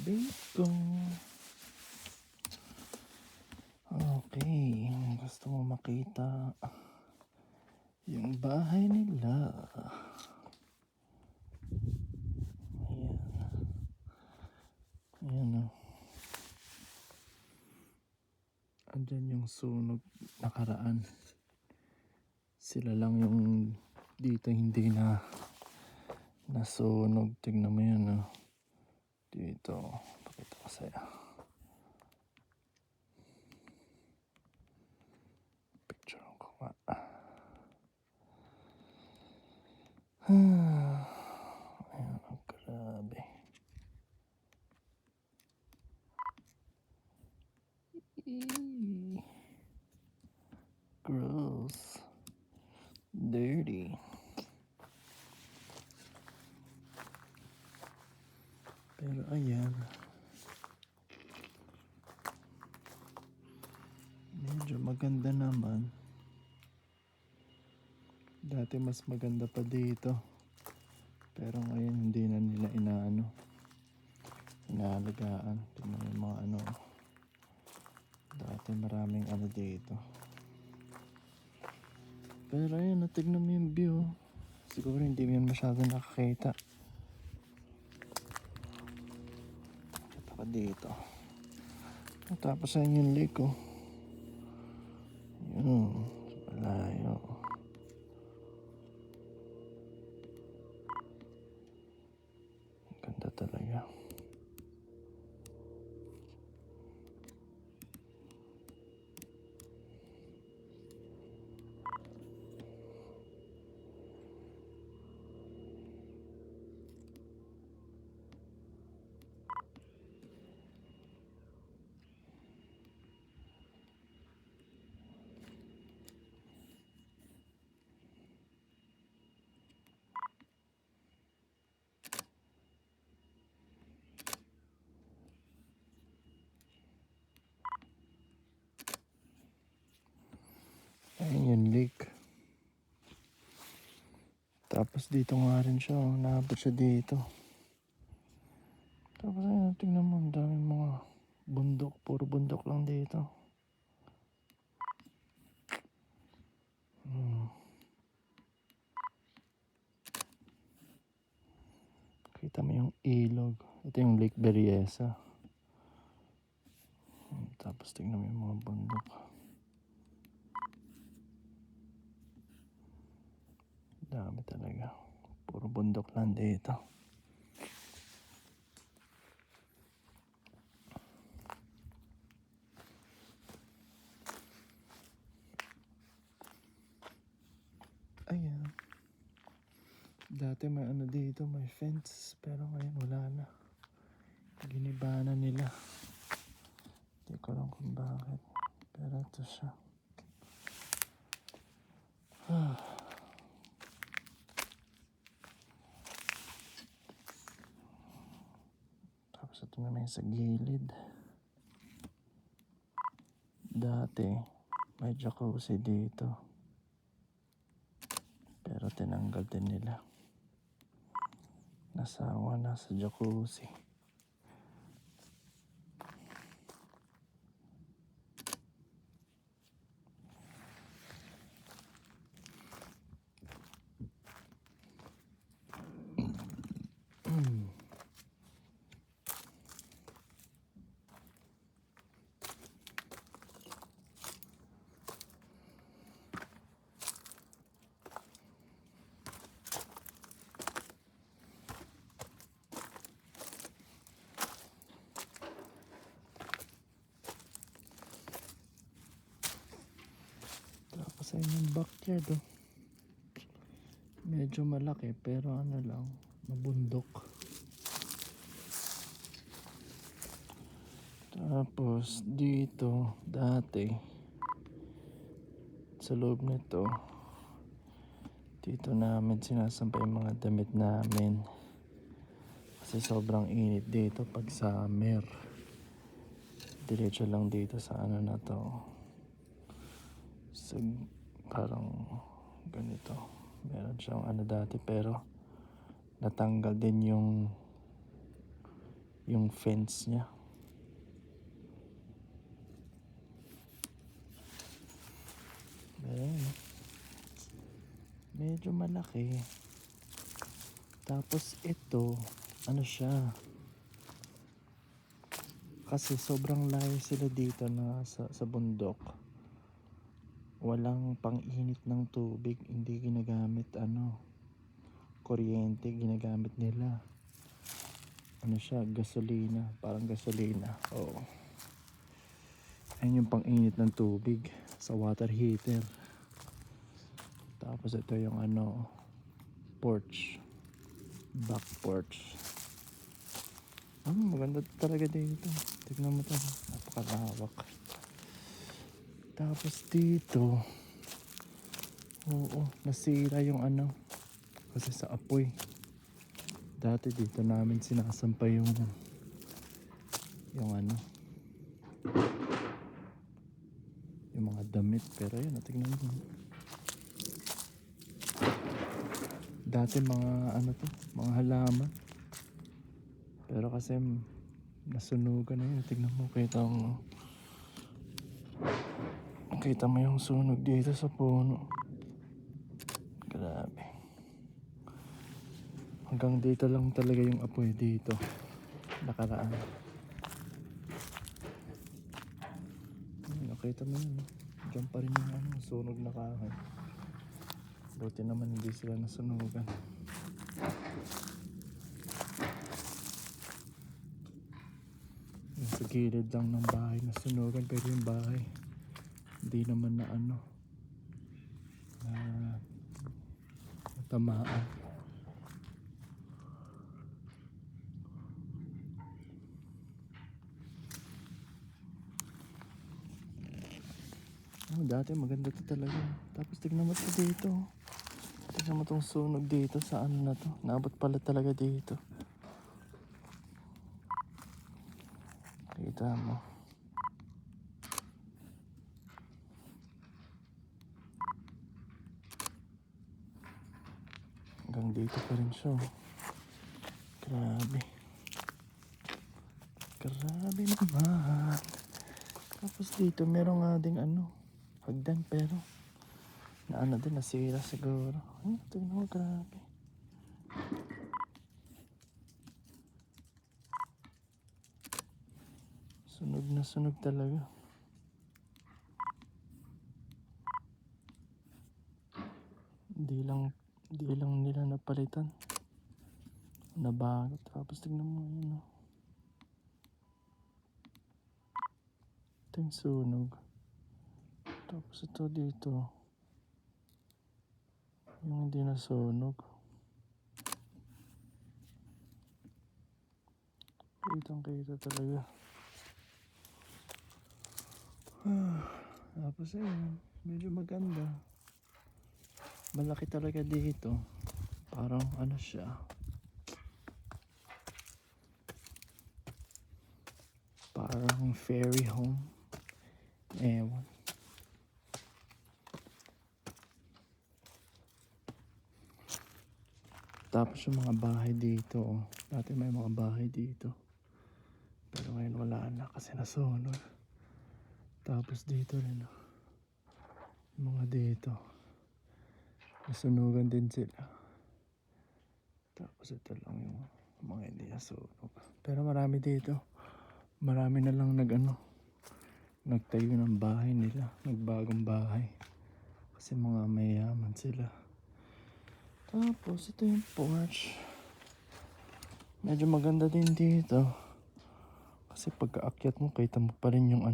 Bacon. Okay, gusto mo makita yung bahay nila. Ayan. Ayan o. Andyan yung sunog nakaraan. Sila lang yung dito hindi na nasunog. Tignan mo yan o. Dito. Pakita ko sa'yo. Picture ko nga. Ayan o. Grabe. Eee. Gross. Dirty. Pero ayan. Medyo maganda naman. Dati mas maganda pa dito. Pero ngayon hindi na nila inaalagaan. Tingnan mo yung mga dati maraming dito. Pero ayun, tignan mo yung view. Siguro hindi mo yan masyado nakakita. Kita ka dito. Tapos ayun yung lake oh. Yun, malayo. Ganda talaga. Ayun yung lake. Tapos dito nga rin siya, oh. Naabot siya dito. Tapos ayun, tingnan mo, ang daming mga bundok. Puro bundok lang dito. Kita mo yung ilog. Ito yung Lake Berryessa. Tapos tingnan mo yung mga bundok. Dami talaga. Puro bundok lang dito. Ayan. Dati may dito, may fence. Pero ngayon wala na. Giniba na nila. Hindi ko alam kung bakit. Pero ito siya. Tapos ito naman sa gilid. Dati may jacuzzi dito. Pero tinanggal din nila. Nasawa na sa jacuzzi. Tapos ayun yung backyard oh. Medyo malaki pero lang, mabundok. Tapos dito dati sa loob nito, dito namin sinasampay yung mga damit namin. Kasi sobrang init dito pag summer. Diretso lang dito sa na to. So, parang ganito. Meron siyang dati pero natanggal din yung fence niya. Ayan, medyo malaki. Tapos ito, ano siya, kasi sobrang layo sila dito na sa bundok. Walang pang-init ng tubig, hindi ginagamit kuryente, ginagamit nila ano siya, gasolina, parang gasolina. Oo. Ayun yung pang-init ng tubig sa water heater. Tapos ito yung porch, back porch. Maganda talaga dito. Tignan mo to, napakalawak. Tapos dito, oo, nasira yung kasi sa apoy. Dati dito namin sinasampay yung yung mga damit. Pero yun, tignan mo. Dati mga mga halaman. Pero kasi nasunugan na yun. Tignan mo, kita mo yung sunog dito sa puno. Grabe. Hanggang dito lang talaga yung apoy dito. Nakaraan. Nakita mo yun. Diyan pa rin yung sunog na kahoy. Buti naman hindi sila nasunugan. Yung sa gilid lang ng bahay nasunugan, pero yung bahay hindi naman na natamaan. Dati maganda to talaga. Tapos tignan mo to dito. Tignan mo tong sunog dito sa na to. Naabot pala talaga dito. Kita mo. Hanggang dito pa rin siya. Grabe. Grabe naman. Tapos dito meron nga ding hagdan, pero na din, nasira siguro. Tignan mo, grabe. Sunog na sunog talaga. Hindi lang nila napalitan. Nabago. Tapos tignan mo yun. Ito yung sunog. Tapos ito dito. Yung hindi nasunog. Kitang-kita talaga. Tapos ayun, medyo maganda. Malaki talaga dito. Parang siya. Parang fairy home. Ewan. Tapos yung mga bahay dito. Dati may mga bahay dito. Pero ngayon wala na kasi nasunog. Tapos dito rin. Mga dito. Nasunugan din sila. Tapos ito lang yung mga hindi nasunog. Pero marami dito. Marami na lang nagtayo ng bahay nila. Nagbagong bahay. Kasi mga mayaman sila. Tapos ito yung porch. Medyo maganda din dito. Kasi pagkaakyat mo, kita mo pa rin yung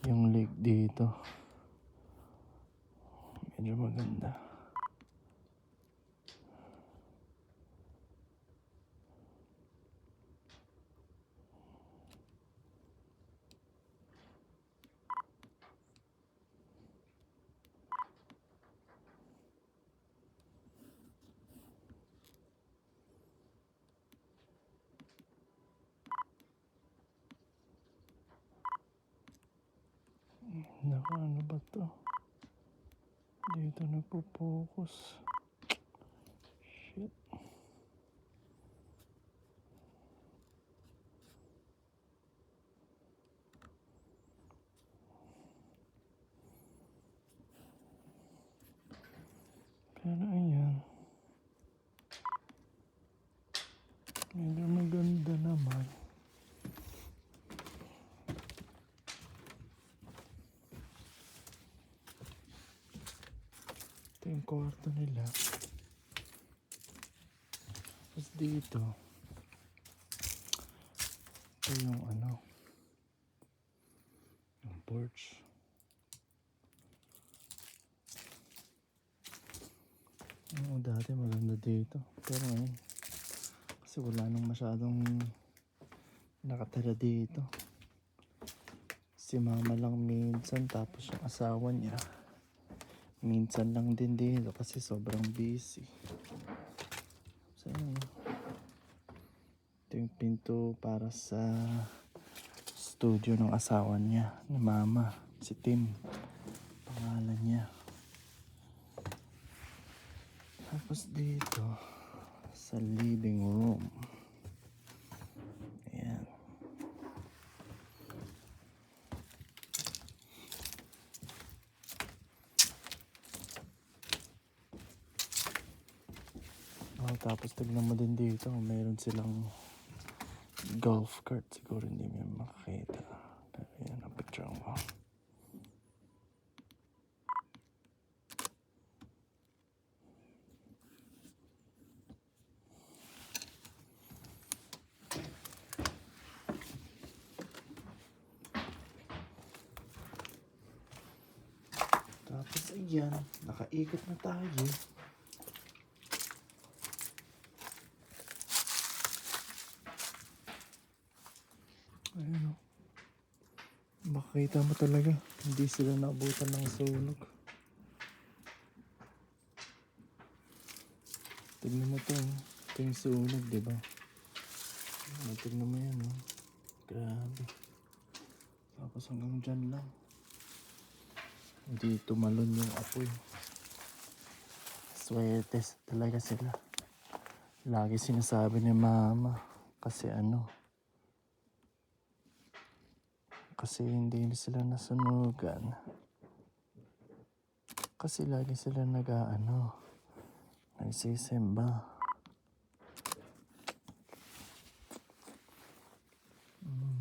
yung lake dito. Medyo maganda. Naku, ano ba to? Dito nagpo-focus. Shit. Medyo maganda naman. Ito yung kwarto nila. Tapos dito, ito yung yung porch. Oo, dati maganda dito. Pero ngayon, kasi wala nang masyadong nakatira dito. Si mama lang minsan, tapos yung asawa niya. Minsan lang din dito kasi sobrang busy. So, yun. Ito yung pinto para sa studio ng asawa niya, ni mama. Si Tim, pangalan niya. Tapos dito, sa living room. Ayan. Oh, tapos tignan mo din dito, mayroon silang golf cart. Siguro hindi mo makakita. Pero yan, ang picture ko. Tapos ayan, nakaikot na tayo. Ayan o. Makikita mo talaga, hindi sila naabutan ng sunog. Tignan mo to, ito yung sunog, diba? Tignan mo yan, oh. Grabe. Tapos hanggang dyan lang. Hindi tumalon yung apoy. Swerte talaga sila. Lagi sinasabi ni mama, kasi kasi hindi sila nasunugan. Kasi lagi sila nagsisimba.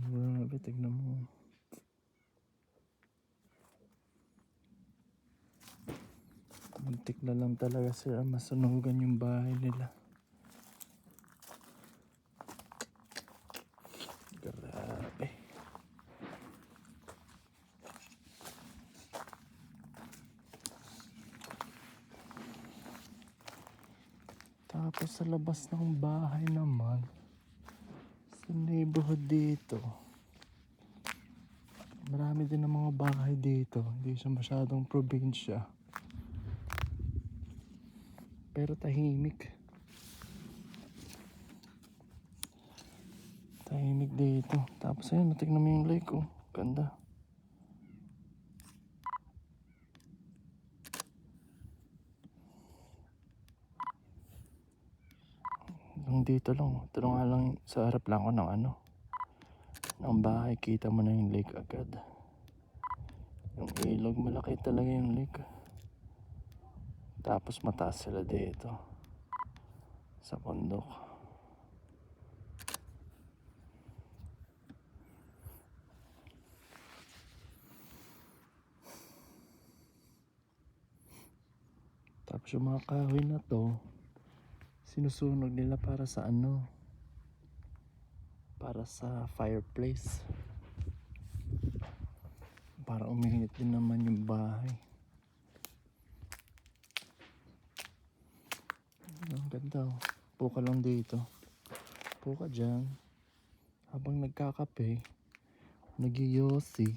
Grabe, tignan mo. Muntik na lang talaga sila masunugan yung bahay nila. Grabe. Tapos sa labas ng bahay naman, sa neighborhood dito, marami din ng mga bahay dito. Hindi siya masyadong probinsya. Pero tahimik. Tahimik dito. Tapos ayun, tignan mo yung lake, oh. Ganda. Hanggang dito lang. Ito nga lang sa harap lang ko ng bahay. Kita mo na yung lake agad. Yung ilog, malaki talaga yung lake. Tapos mataas sila dito. Sa bundok. Tapos yung mga kahoy na to, sinusunog nila para sa para sa fireplace. Para uminit din naman yung bahay. Ang ganda, oh. Puka lang dito. Puka dyan. Habang nagkakape, nagyoyosi.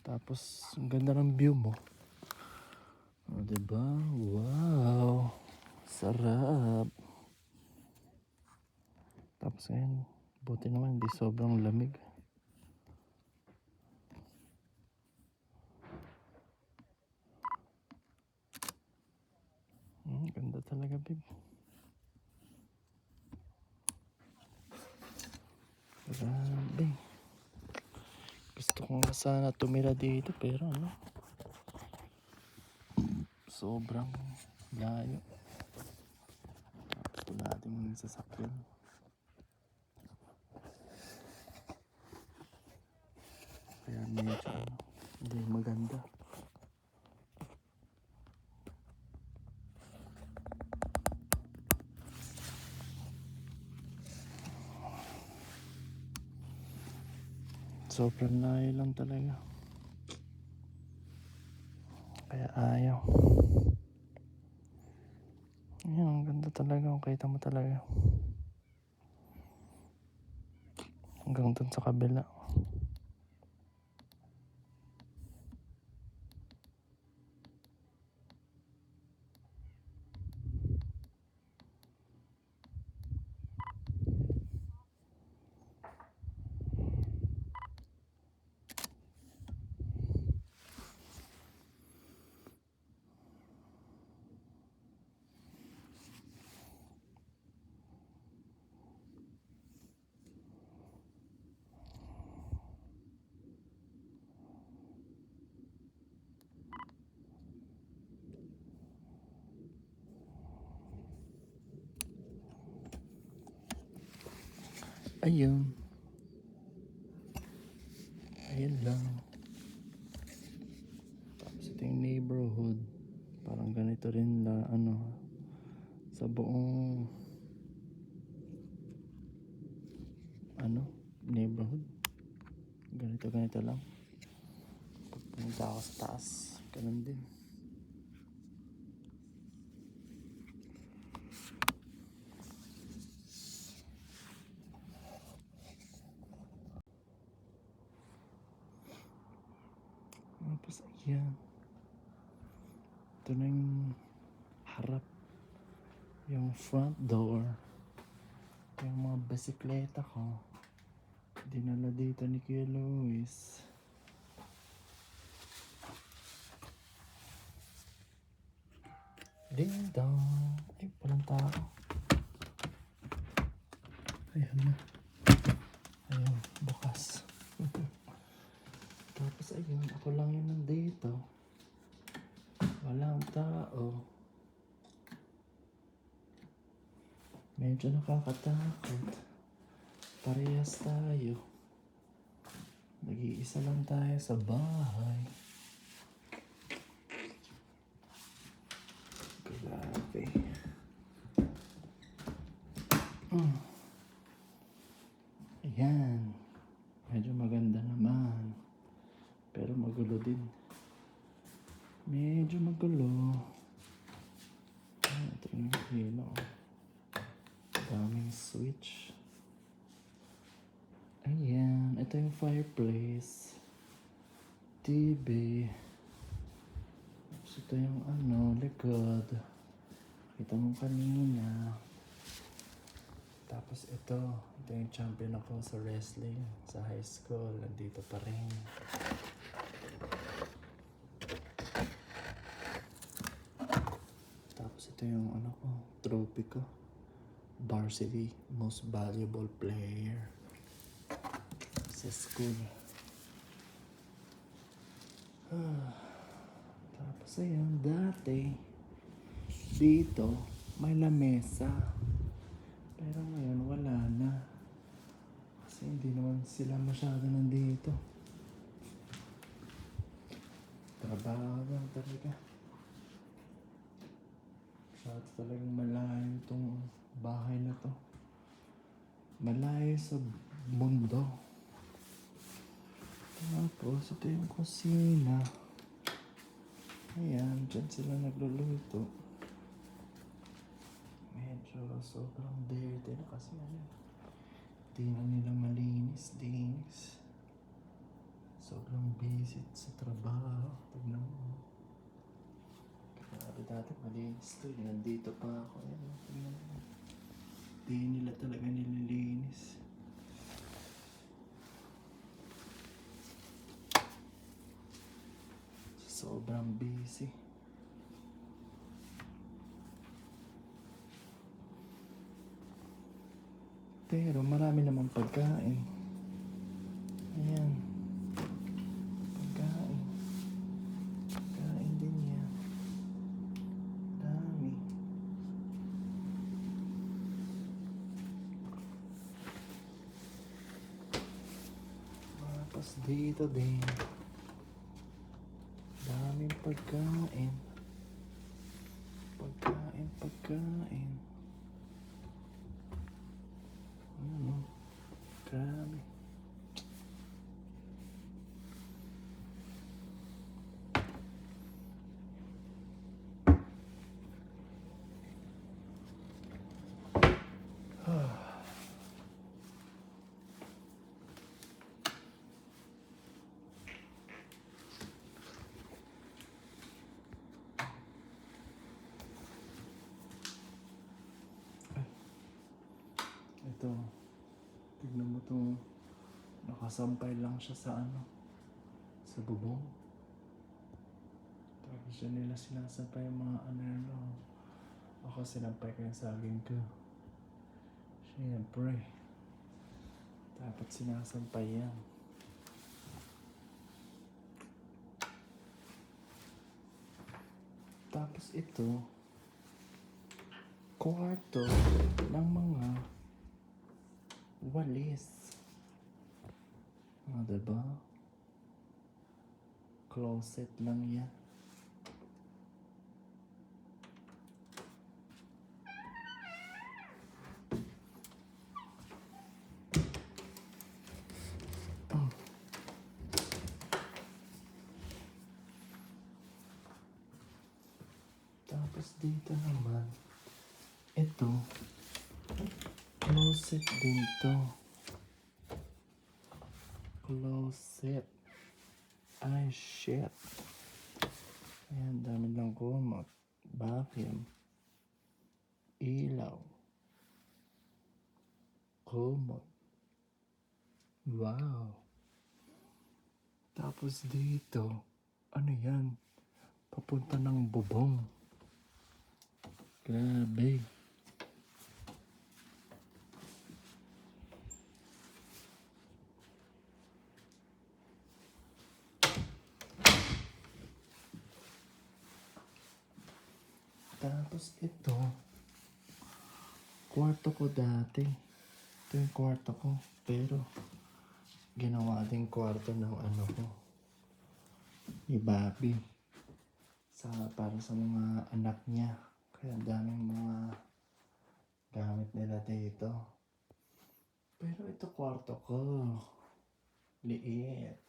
Tapos ang ganda ng view mo. O, diba? Wow! Sarap! Tapos ngayon, buti naman hindi sobrang lamig. Ganda talaga, babe. Grabe. Gusto ko nga sana tumira dito pero sobrang layo. Wala ating sasakyan. Kaya medyo hindi maganda. Sobrang layo lang talaga. Kaya ayaw. Ayan, ang ganda talaga. Kita mo talaga. Hanggang dun sa kabila. Ayun. Ayun lang. Tapos ito yung neighborhood. Parang ganito rin la, sa buong neighborhood. Ganito lang. Pag pumunta ako sa taas, ganun din. Tapos ayan. Ito na yung harap. Yung front door. Yung mga bisikleta ko. Dinala dito ni Kuya Luis. Ding dong. Ay, walang tao. Ayan na. Ayun, bukas. Tapos ayun, ako lang yun nandito. Walang tao. Medyo nakakatakot. Parehas tayo. Nag-iisa lang tayo sa bahay. Grabe. Ayan. Medyo maganda naman. Pero magulo din. Medyo magulo. Ito yung ilaw. Daming switch. Ayan. Ito yung fireplace. TV. Tapos ito yung likod. Kita mo kanina. Tapos ito yung champion ako sa wrestling sa high school. Nandito pa rin. Tapos ito yung trophy ko. Varsity most valuable player sa school. Tapos ayun, dati dito may lamesa. Pero ngayon wala na. Kasi hindi naman sila masyado nandito. Trabaho lang talaga. Masyado talagang malayo itong bahay na to. Malayo sa mundo. Tapos ito yung kusina. Ayan, dyan sila nagluluto. Medyo sobrang dirty na kasi di na nila malinis. Sobrang busy sa trabaho. Tignan mo. Grabe dati malinis to. Nandito pa ako. Tignan mo. Di nila talaga nililinis. Sobrang busy. Pero marami namang pagkain. Ayan. Pagkain. Pagkain din yan. Dami. Tapos dito din. Daming pagkain. Pagkain. Ano? Grabe. Ito. Tignan mo to. Nakasampay lang siya sa ano. Sa bubong. Tapos dyan nila sinasampay yung mga ano. Ako sinampay ko yung saging ko. Siyempre. Dapat sinasampay yan. Tapos ito, kwarto ng mga walis. Diba? Closet lang yan. Tapos dito naman, ito, closet din to. Closet. Ay, shit. Ayan, dami lang kumot. Vacuum. Ilaw. Kumot. Wow. Tapos dito, ano yan? Papunta ng bubong. Grabe. Tapos ito, kwarto ko dati. Ito yung kwarto ko. Pero, ginawa din kwarto ng ano ko. Ni Bobby. Para sa mga anak niya. Kaya daming mga gamit nila dito. Pero ito kwarto ko. Liit.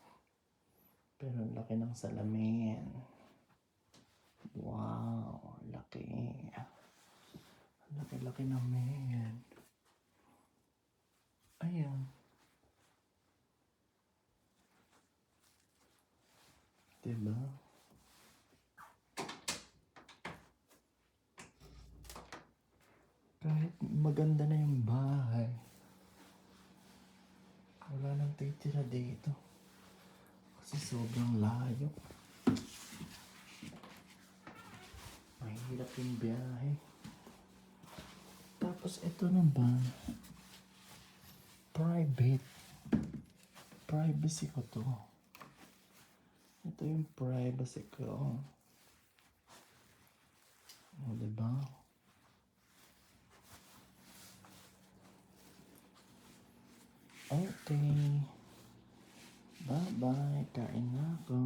Pero laki ng salamin. Wow, laki. Laki-laki naman. Ayan. Diba? Kahit maganda na yung bahay, wala nang titira dito. Kasi sobrang layo. Mahirap yung biyahe. Tapos ito naman, private. Privacy ko to. Ito yung privacy ko. O, diba? Okay. Bye-bye. Kain na ako.